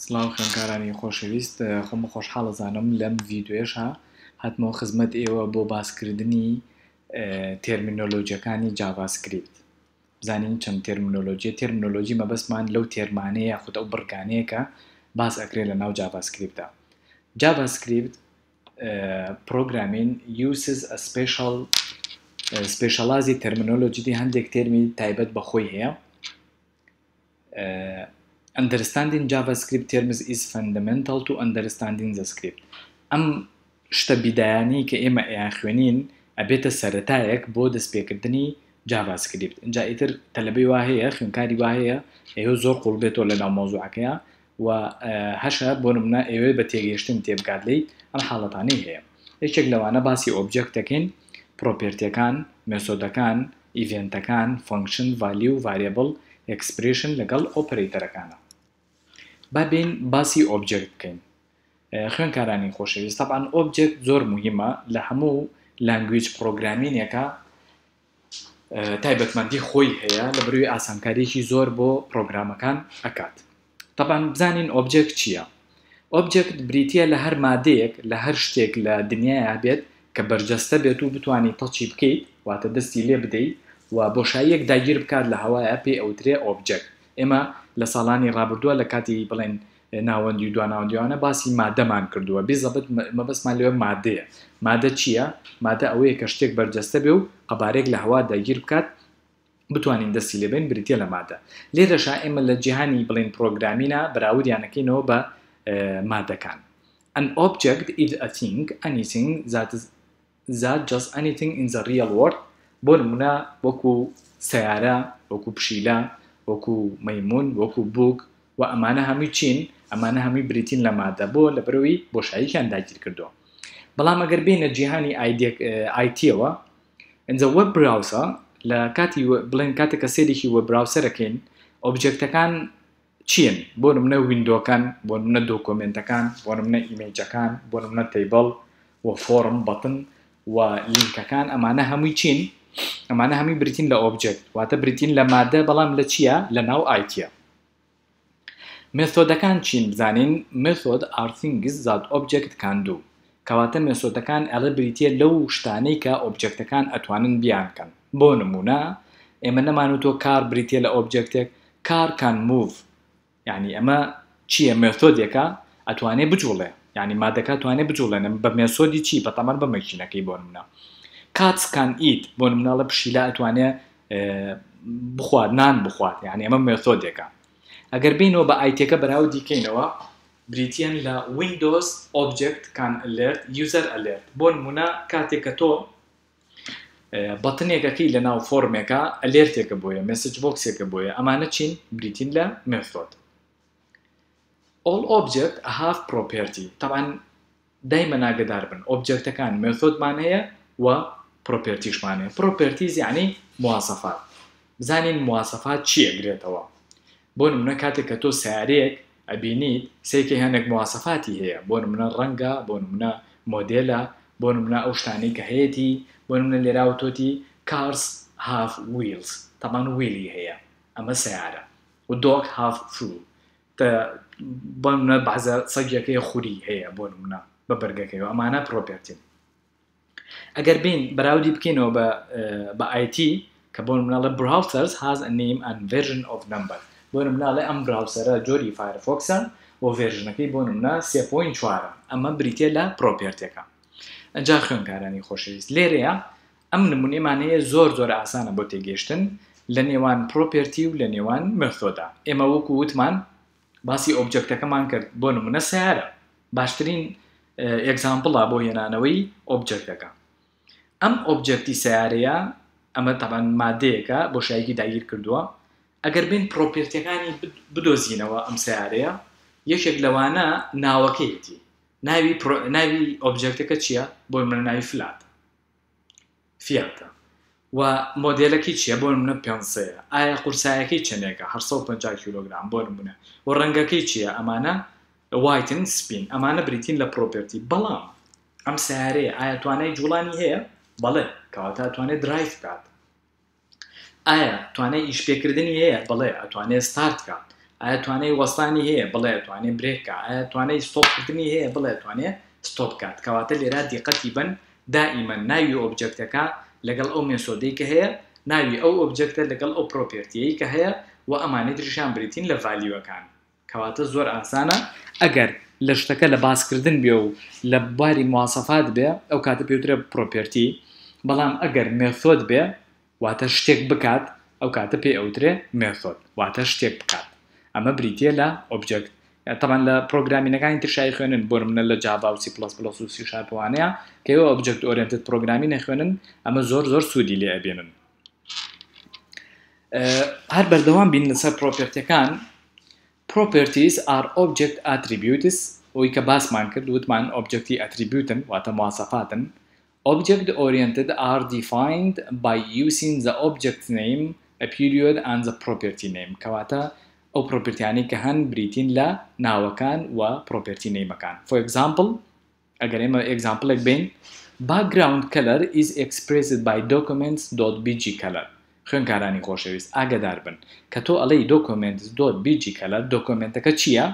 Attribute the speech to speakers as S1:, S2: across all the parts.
S1: سلااو خوێنکارانی خۆشەویست خۆمە خۆشحاڵەزانم لەم ڤیددیۆێشە هاتمەوە خزمەت ئێوە بۆ باسکردنی تێرمینۆلۆجیەکانی جاڤاسکریپت. بزانین چەند تێرمینۆلۆجی مەبەستمان لەو تێرمانەیە یاخود ئەو بڕگانەیە کە باس ئەکرێت لە ناو جاڤاسکریپتە. JavaScript programming uses a specialized terminology هەندێک تێرمی تایبەت بەخۆی هەیە. Understanding JavaScript terms is fundamental to understanding the script. ئەم شتە بیدایانی کە ئێمە ئەیان خوێنین ئەبێتە سەرەتایەک بۆ دەستپێکردنی JavaScript. اینجا ئیتر تەلەبەی وا هەیە خوێنکاری وا هەیە ئێوە زۆر قوڵ بێتەوە لە ناو مۆزوعەکەیە و هەشە بۆ نمونە ئێوە بە تێگەیشتن تێبگات لێیت ئەم حاڵەتانەی هەیە. یەکێک لەوانە باسی ئۆبجێکتەکەین، پرۆپێرتیەکان، مێسۆدەکان، ئیڤێنتەکان، فانکشن، ڤالیو، ڤاریبڵ، ئەکسپرێشن لەگەڵ ئۆپەرەیتەرەکانە. با بین باسی ئۆبجێکت بکەین. خوێنکارانی خۆشەویست، طبعاً ئۆبجێکت زۆر مهمە لە هەموو لانگویج پرۆگرامینێکە تایبەتمەندی خۆی هەیە لە بەروی ئاسانکاریی زۆر بۆ پرۆگرامەکان ئەکات. طبعاً بزانین ئۆبجێکت چییە؟ ئۆبجێکت بریتیە لە هەر مادەیەک لە هەر شتێک لە دنیاە بێت کە بەرجەستە بێت و بتوانانی تەچی بکەیت واتە دەستی لێ بدەیت و بۆشاییەک داگیر بکات لە هەوایە پێی ئەوترێ ئۆبجێکت. ئێمە لە ساڵانی ڕابردووە لە کاتی بڵێن ناوەندی و دواناوەندیوانە باسی مادەمان کردووە. بیزەبت مەبەستمان لێوە مادەیە. مادە چییە؟ مادە ئەوەیە کە شتێک بەرجەستە بێ و قەبارێک لە هەوا داگیر بکات بتوانین دەستی لێبین بریتە لە مادە. لێرەشا ئێمە لە جیهانی بڵێن پرۆگرامینە بەراوردیانەکەینەوە بە مادەکان. An object is a thing, anything that just anything in the real world. بۆ نمونە وەکو سەیارە، وەکو پشیلە، وەکو مەیمون، وەکو بووک و ئەمانە هەمووی چین؟ ئەمانە هەمووی بریتین لە مادە بۆ لە بەرەوەی بۆشاییان داگیر کردووە. بەڵام ئەگەر بینە جیهانی ئایتیەوە ئەنجە وەب براوسە لە کاتی بڵێن کاتێکە سێرێکی وەب براوسەرەکەین ئۆبجێکتەکان چین؟ بۆ نمونە ویندۆکان، بۆ نمونە دۆکۆمنتەکان، بۆ نمونە ئیمێجەکان، بۆ نمونە تەیبڵ و فۆرم بەتن و لینکەکان ئەمانە هەمووی چین؟ ئەمانە هەمووی بریتین لە ئۆبجێکت واتە بریتین لە مادە بەڵام لە چییە؟ لە ناو ئایتیە. مێثۆدەکان چین؟ بزانین method are things that object can do. کەواتە مێثۆدەکان ئەڵە بریتە لەو شتانەی کە ئۆبجێکتەکان ئەتوانن بیان بکەن. بۆ نمونە ئێمە نەمانوتۆ کار بریتە لە ئۆبجێکتێک، کار can move. یعنی ئەمە چییە؟ مێثۆدێکە ئەتوانێ بجوڵێ، یعنی مادەکە توانێ بجوڵێن بە مێسۆدی چی؟ بەتەمەن بە مەکینەکەی. بۆ نمونە cats can eat. بۆ نمونەڵە پشیلە ئەتوانێ بخوات، نان بخوات، یعنی ئەمە مێثۆدێکە. ئەگەر بینەوە بە ئایتێکە بەراو دیکەینەوە بریتیان لە Windows Object Can Alert User Alert. بۆ نمونە کاتێکە تۆ بەتنێکەکەی لە ناو فۆرمێکە ئەلێرتێکە بۆیە، مێسج بۆکسێکە بۆیە، ئەمانە چین؟ بریتین لە مێثۆد. All object have property. طبعاً دایمە ناگەدار بن ئۆبجێکتەکان مێثۆدمان هەیە و پرۆپێرتیشمان هەیە. پرۆپێرتیز یعنی مواسەفات. بزانین مواسەفات چی ئەگرێتەوە؟ بۆ نمونە کاتێککە تۆ سیارەیەک ئەبینیت سێکی هەندێک مواسەفاتی هەیە، بۆ نمونە ڕەنگە، بۆ نمونە مۆدێلە، بۆ نمونە ئەو شتانەی کە هەیەی، بۆ نمونە لێراوتۆتی cars have wheels. طبعاً ویلی هەیە، ئەمە سیارە. و dog have food. بۆ نمونە بەعزە سەگێکەیە خوری هەیە بۆ نمونە بە بەرگەکەیەوە، ئەمانە پرۆپێرتین. ئەگەر بین بەراودی بکەینەوە بە IT کە بۆ نمونەڵە browsers has a name and version of number. بۆ نمونەڵێ ئەم براوسەرە جۆری فایرفۆکسە و ڤێرژنەکەی بۆ نمونە 3.4 ئەمە بریتە لە پرۆپێرتێکە. ئەنجا خوێنکارانی خۆشەویست لێرەیە ئەم نمونەمان هەیە زۆر ئاسانە بۆ تێگەیشتن لە نێوان پرۆپێرتی و لە نێوان مێثۆدا. ئێمە وەکو وتمان باسی ئۆبجێکتەکەمان کرد، بۆ نمونە سیارە باشترین ئێگزامپڵە بۆ هێنانەوەی ئۆبجێکتەکە. ئەم ئۆبجێکتی سیارەیە ئەمە تەبەن مادەیەکە بۆشاییەکی داگیر کردووە. ئەگەر بین پرۆپێرتیەکانی بدۆزینەوە ئەم سیارەیە یەکێک لەوانە ناوەکەیەتی. ناوی ئۆبجێکتەکە چییە؟ بۆ منە ناوی فیاتە. و مۆدێلەکەی چییە؟ بۆ منە پێنسەیە. ئایا قورسایەکەی چەندێکە؟ 850 کیلۆگرام بۆ نمونە. و ڕەنگەکەی چییە؟ ئەمانە white spin. ئەمانە بریتین لە پرۆپێرتی. بەڵام ئەم سیارەیە ئایا توانای جوڵانی هەیە؟ بەڵێ، کەواتە توانێت درایڤ بکات. ئایا توانای ئیشپێکردنی هەیە؟ بەڵێ، ئەتوانێت ستارت بکات. ئایا توانای وەستانی هەیە بڵێ توانێت برێکە ئایا توانای ستۆپکردنی هەیە بڵێ توانێت ستۆپ کات کەواتە لێرە دیقەتی بن دائیمەن ناوی ئۆبجەکتەکە لەگەڵ ئەو مێسۆدەی کە هەیە ناوی ئەو ئۆبجەکتە لەگەڵ ئەو پرۆپێرتیەی کە هەیە و ئەمانەی تریشان بریتین لە ڤالیوەکان کەواتە زۆر ئاسانە ئەگەر لە شتەکە لە باسکردن بێ و لە بواری مواسەفات بێ ئەو کاتە پێوترە پرۆپێرتی بەڵام ئەگەر مێثۆد بێ واتە شتێک بکات ئەو کاتە پێ ئەوترێ مێثۆد واتە شتێک بکات ئەمە بریتە لە ئۆبجەکت طبعا لە پرۆگرامینەکانی ترشای خوێنن بۆ منە لە جاوا و سی پلس پلس و سی شارپ وانەیە کە ئەوە ئۆبجەکت ئۆریەنتد پرۆگرامی نەخوێنن ئەمە زۆر سوودی لێ ئەبێنن هەر بەردەوام بین لەسەر پرۆپێرتیەکان properties are object attributes ئەوەی کە باسمان کرد وتمان objecti attributen واتە مواسەفاتن object oriented are defined by using the object name a period and the property name کەواتە ئەو پرۆپێرتیانی کە هەن بریتین لە ناوەکان و پرۆپێرتی نەیمەکان for example ئەگەر ئێمە exampleێک بین background color is expressed by documents.bg color خوێنکارانی خۆشەویست ئاگادار بن کە تۆ ئەڵەی documents.bg color دۆکۆمنتەکە چییە؟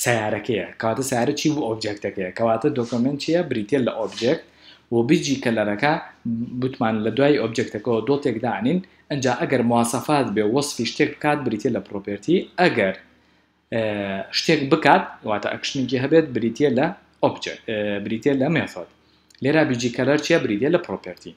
S1: سیارەکەیە کەواتە سیارە چی بوو ئۆبجەکتەکەیە کەواتە دۆکۆمنت چییە؟ بریتە لە ئۆبجەکت و بجی کەلەرەکە بتمان لە دوای ئۆبجەکتەکەەوە دۆتێک دانین ئەنجا ئەگەر مواسەفات بێ وەصفی شتێک بکات بریتە لە پرۆپێرتی ئەگەر شتێک بکات واتە ئەکشنێکی هەبێت بریتە لە ئۆبجەکت بریتە لە مێثۆد لێرە بجی کەلەر چییە؟ بریتە لە پرۆپێرتی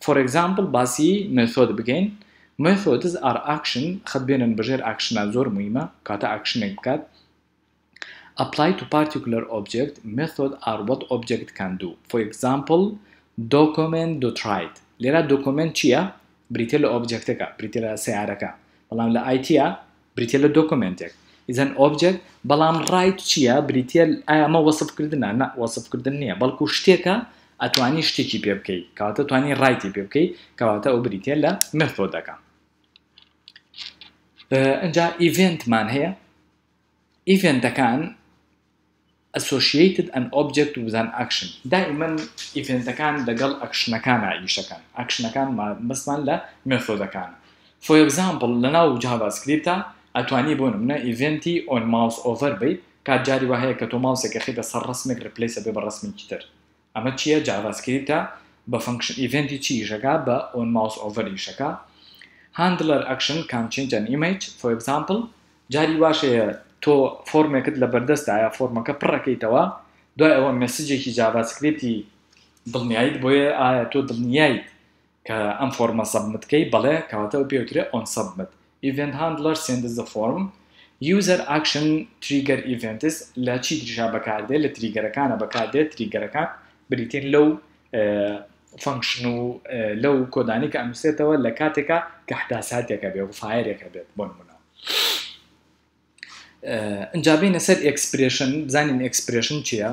S1: for example باسی مێثۆد بگەین methods are action خەت بێنن بەژێر ئاکشنە زۆر مهمە کاتە ئاکشنێک بکات apply to particular object method are what object can do for example document.write لێرە document چییە؟ بریتە لە ئۆبجەکتەکە بریتە لە سیارەکە بەڵام لە ئایتیە بریتە لە دۆکۆمنتێک ئیزەن ئۆبجەکت بەڵام ڕایت چییە؟ بریتە ئەمە وەسفکردنە نە وەسفکردن نییە بەڵکو شتێکە ئەتوانی شتێکی پێ بکەیت کەواتە توانی ڕایتی پێ بکەیت کەواتە ئەو بریتە لە مێثۆدەکە ئەنجا ئیڤنتمان هەیە ئیڤنتەکان associated an object with an action دائما ئیڤنتەکان لەگەڵ ئەکشنەکانە ئیشەکان ئەکشنەکان بەسمان لە مێثۆدەکان for example لەناو جاڤاسکریپتە ئەتوانی بۆ نمونە ئیڤنتی on mouse over بیت کات جاری وهەیە کە تۆ ماوسێکە خیتە سەر ڕسمێک ریپلیسە بێ بە ڕسمێکی تر ئەمە چییە؟ جاڤاسکریپتە بە فانکشن ئیڤنتی چی ئیشەکە بە on mouse over ئیشەکە handler action can change an image for example جاری واشەیە تۆ فۆرمێکت لە بەردەستە ئایا فۆرمەکە پڕەکەیتەوە دوای ئەوە مێسیجێکی جاڤاسکریپتی دڵنیایت بۆیە ئایا تۆ دڵنیایت کە ئەم فۆرمە سەبمتکەی بەڵێ کەواتە پێوترێ on submit event handler sends the form user action trigger events لە چی تریشا بەکاردێت لە تریگەرەکانە بەکاردێت تریگەرەکان بریتین لەو فانکشن و لەو کۆدانی کە ئەنووسێتەوە لە کاتێکە کە حداساتێکە بێ و فایرێکە بێت بۆ نمونە ئەنجا بینە سەر expression بزانین expression چییە؟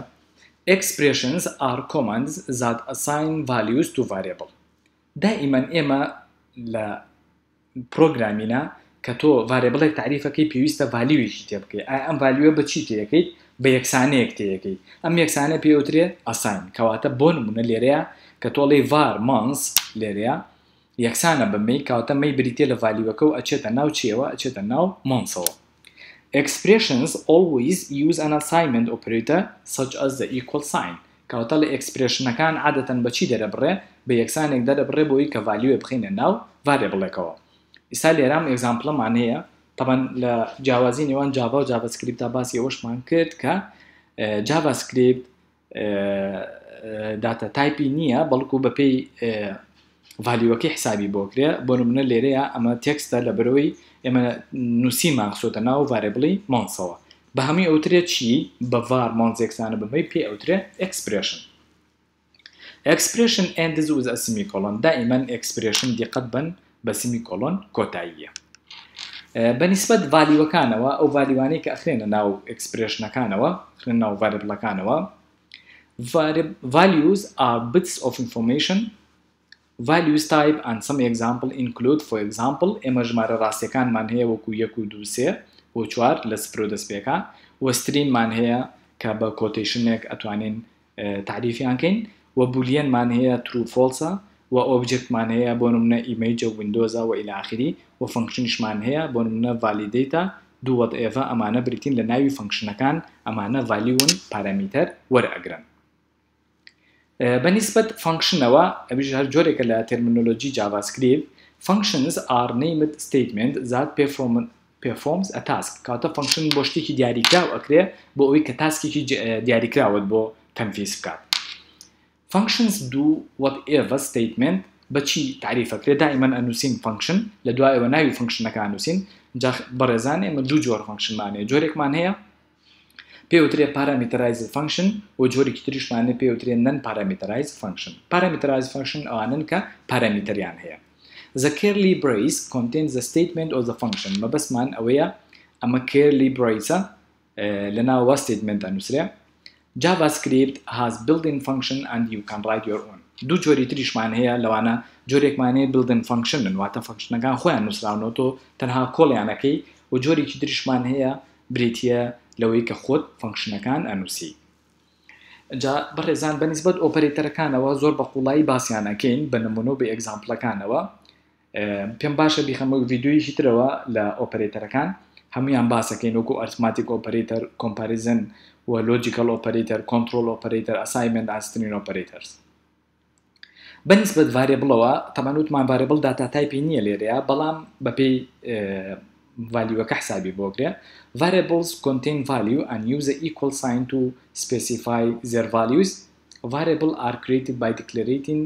S1: expressions are commands that assign values to variable دائما ئێمە لە پرۆگرامینە کە تۆ variableێک تعریفەکەی پێویستە valueیشی تێ بکەیت ئایا ئەم valueە بە چی تێیەکەیت؟ بە یەکسانەیەک تێیەکەیت ئەم یەکسانە پێوترێت assign کەواتە بۆ نمونە لێرەیە کە تۆڵی var months لێرەیە یەکسانە بەمەی کەواتە مەی بریتێ لە valueەکە و ئەچێتە ناو چیەوە ئەچێتە ناو monthsەوە expressions always use an assignment operator such as the equal sign کەواتە لە expressionەکان عادەتەن بە چی دەرەبڕێ بە یەکسانێک دەرەبڕێ بۆی کە valueە بخینە ناو variableەکەوە ئیسا لێرام exampleمان هەیە طبعا لە جیاوازی نێوان جاوا و جاڤاسکریپتە باسی ئەوەشمان کرد کە جاڤاسکریپت داتا تایپی نییە بەڵکو بەپێی valueەکەی حسابی بۆکرێ بۆ نمونە لێرەیە ئەمە تێکستە لە بەرەوەی ئێمە نووسیمان خسۆتە ناو variableی مۆنسەوە بە هەمی ئەوترێت چی بە var مۆنس یەکسانە بەمەی پێ ئەوترێت expression ends with a semicolon دائما expression دیقەت بن بە semicolon کۆتاییە بەنسبەت valueەکانەوە ئەو valueانەی کە ئەخرێنە ناو expressionەکانەوە خرێن ناو variableەکانەوە values are bits of information values type and some example include for example ئێمە ژمارە ڕاستیەکانمان هەیە وەکو 1 و 2 3 و 4 لە سفر و دەستپێکە و stringمان هەیە کە بە quotationێک ئەتوانین تعریفیان کەین و بولیەنمان هەیە true false و objectمان هەیە بۆ نمونە image و windows و إلى آخره و functionشمان هەیە بۆ نمونە validate دوو whatever ئەمانە بریتین لە ناوی فانکشنەکان ئەمانە valueون پارامتر وەرئەگرن. بەنسبەت فانکشنەوە ئەویش هەر جۆرێکە لە ترمینۆلۆجی JavaScript functions are named statement that performs a task کاتە فانکشن بۆ شتێکی دیاریکراو ئەکرێ بۆ ئەوەی کە تاسکێکی دیاریکراوت بۆ تەنفیز بکات. functions do whatever statement بەچی تعریفەکرێ دائما ئەنووسین فانکشن لە دوایەوە ناوی فانکشنەکە ئەنووسین. بەڕێزان ئێمە دوو جۆر فانکشنمانەیە، جۆرێکمان هەیە پێوترێ parameterized function و جۆرێکی تریشمانێ پێوترێ non parameterized function. parameterized function ئەوانن کە پارامتریان هەیە. The curly brace contains the statement of the function. مەبەستمان ئەوەیە ئەمە curly brace لەناوە statement ئەنووسرێ. JavaScript has built-in function and you can write your own. دوو جۆری تریشمان هەیە لەوانە جۆرێکمانەیە built-in function واتە فانکشنەکان خۆیان نووسراونەوە تۆ تەنها کۆڵیانەکەی و جۆرێکی تریشمان هەیە بریتیە لەوەی کە خۆت فانکشنەکان ئەنووسی. جا بەڕێزان بەنسبەت ئۆپەرێتەرەکانەوە زۆر بە قوڵایی باسییانەکەین بە نمونە بە ئێگزامپڵەکانەوە. پێم باشە بیخەمە ڤیدیۆیەکی ترەوە لە ئۆپەرێتەرەکان هەمویان باسەکەین وەکو ئەرتماتیک ئۆپەرێتەر، کۆمپاریزن و لۆجیکەل ئۆپەرێتەر، کۆنترۆل ئۆپەرێتەر، ئەسایمنت ئاسترین ئۆپەرێتەرز. بەنسبەت ڤارێبڵەوە تەمان وتمان ڤارێبڵ داتا تایپی نییە لێرەیە بەڵام بەپێی valueەکە حسابی بۆکرێ. Variables contain value and use the equal sign to specify their values. Variables are created by declaring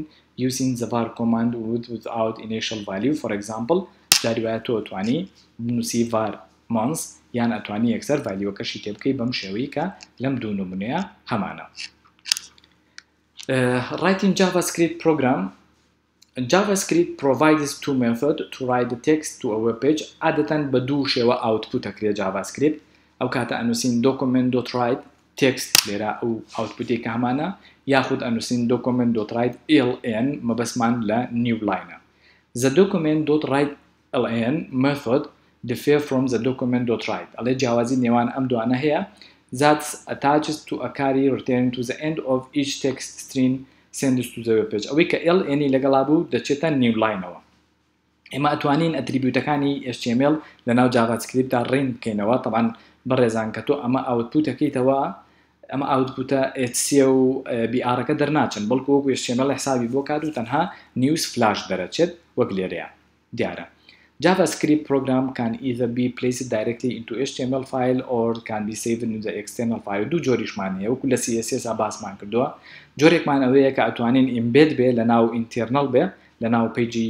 S1: using the var command without initial value. For example, جاریوایە تۆ ئەتوانی بنووسی var months یان ئەتوانی یەکسەر valueەکەشی تێ بکەی بەم شێوەیە کە لەم دوو نمونەیە هەمانە. Writing JavaScript program. JavaScript provides two methods to write the text to a web page. عادەتەن بە دوو شێوە output ئەکرێ JavaScript. ئەو کاتە ئەنووسین document.write text لێرە ئەو output کە هەمانە یاخود ئەنووسین document.write ln مەبەستمان لە new line. The document.write ln method differ from the document.write. ئەڵێ جیاوازی نێوان ئەم دوانە هەیە. That attaches to a carry return to the end of each text string sends to the web page. ئەوەی کە ln لەگەڵا بوو دەچێتە new line-ەوە. ئێمە ئەتوانین ئەتریبیوتەکانی HTML لەناو JavaScript-دا ڕێن بکەینەوە. طبعاً بەڕێزان کە تۆ ئەمە output-ەکەیتەوە ئەمە output-ە HC و BR-ەکە دەرناچن بەڵکو وەکو HTML حسابی بۆ کات و تەنها news flash دەرەچێت وەک لێرەیە دیارە. JavaScript program can either be placed directly into HTML file or can be saved in the external file. دوو جۆریشمان هەیە وەکو لە CSS باسمان کردووە. جۆرێکمان ئەوەیە کە ئەتوانین embed بێ لەناو internal بێ لەناو پیجی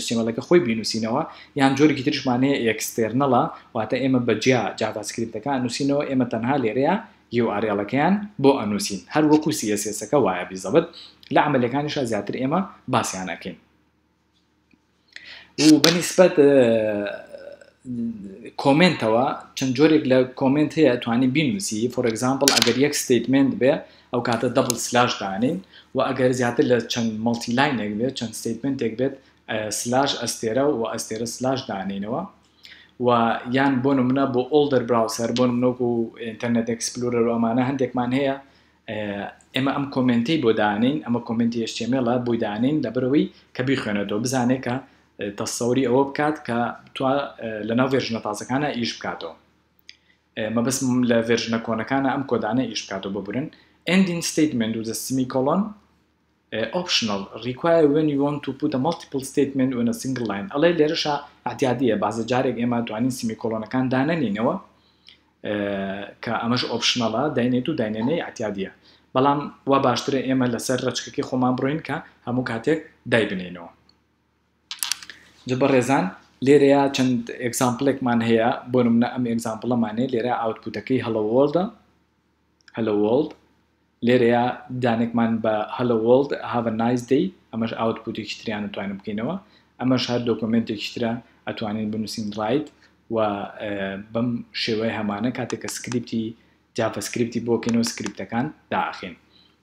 S1: HTML-ەکە خۆی بینوسینەوە یان جۆرێکی ترشمان هەیە external-ە واتە ئێمە بەجیا JavaScript-ەکە ئەنووسینەوە ئێمە تەنها لێرەیە URL-ەکەیان بۆ ئەنووسین هەر وەکو CSS-ەکە وایە بیزەبت لە عملەکانیشە زیاتر ئێمە باسییانەکەین. و بەنسبەت کۆمنتەوە چەند جۆرێک لە کۆمنت هەیە ئەتوانی بینوسی. for example ئەگەر یەک statement بێ ئەو کاتە double slash دانین و ئەگەر زیاتر لە چەند multi line-ێک بێت چەند statement-ێک بێت slash ئەستێرە و ئەستێرە slash دانینەوە و یان بۆ نمونە بۆ older browser بۆ نمونەوەکو internet explorer و ئەمانە هەندێکمان هەیە ئێمە ئەم کۆمنتی بۆ دانین ئەمە کۆمنتی HTML-ە بۆی دانین لەبەرەوەی کە بیخوێنێتەوە بزانێت کە تەسەوری ئەوە بکات کە تو لەناو ڤێرژنە تازەکانە ئیش بکاتەوە. مەبەست لە ڤێرژنە کۆنەکانە ئەم کۆدانە ئیش بکاتەوە ببورن. Ending statement with a semicolon optional require when you want to put a multiple statement in a single line. ئەڵێ لێرەشە ئەحتیادیە بازە جارێک ئێمە توانین سمیکۆلۆنەکان دانەنینەوە کە ئەمەش ئۆپشنەڵە داینێت و داینێنەی ئەحتیادیە بەڵام وا باشترە ئێمە لەسەر ڕەچکەکەی خۆمان بڕۆین کە هەموو کاتێک دایبنێنەوە. بەڕێزان لێرەیە چەند ئێگزامپڵێکمان هەیە بۆ نمونە ئەم ئێگزامپڵەمانێ لێرە ئاوتپوتەکەی hello world لێرەیە دانێکمان بە hello world have a nice day ئەمەش ئاوتپوتێکی تریان ئەتوانین بکەینەوە ئەمەش هەر دۆکومنتێکی ترە ئەتوانین بنووسین ڕایت و بەم شێوەیە هەمانە کاتێککە سکریپتی جافەسکریپتی بۆکەینەوە سکریپتەکان داخین.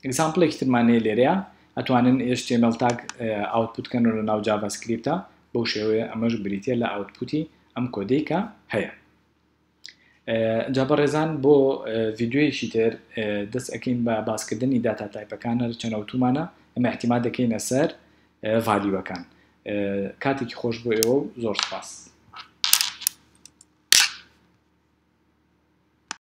S1: ئێگزامپڵێکی ترمانەیە لێرەیە ئەتوانن HTML تاگ ئاوتپوتکەنەوە لە ناو جافەسکریپتە بەو شێوەیە ئەمەش بریتە لە ئاوتپوتی ئەم کۆدەیکە هەیە. جا بەڕێزان بۆ ڤیدیۆیەکی تر دەست ئەکەین بە باسکردنی داتا تایپەکانە چەنەوتومانە ئەمە احتیمال دەکەینە سەر ڤالیوەکان. کاتێکی خۆش بۆ ئێوە و زۆر سپاس.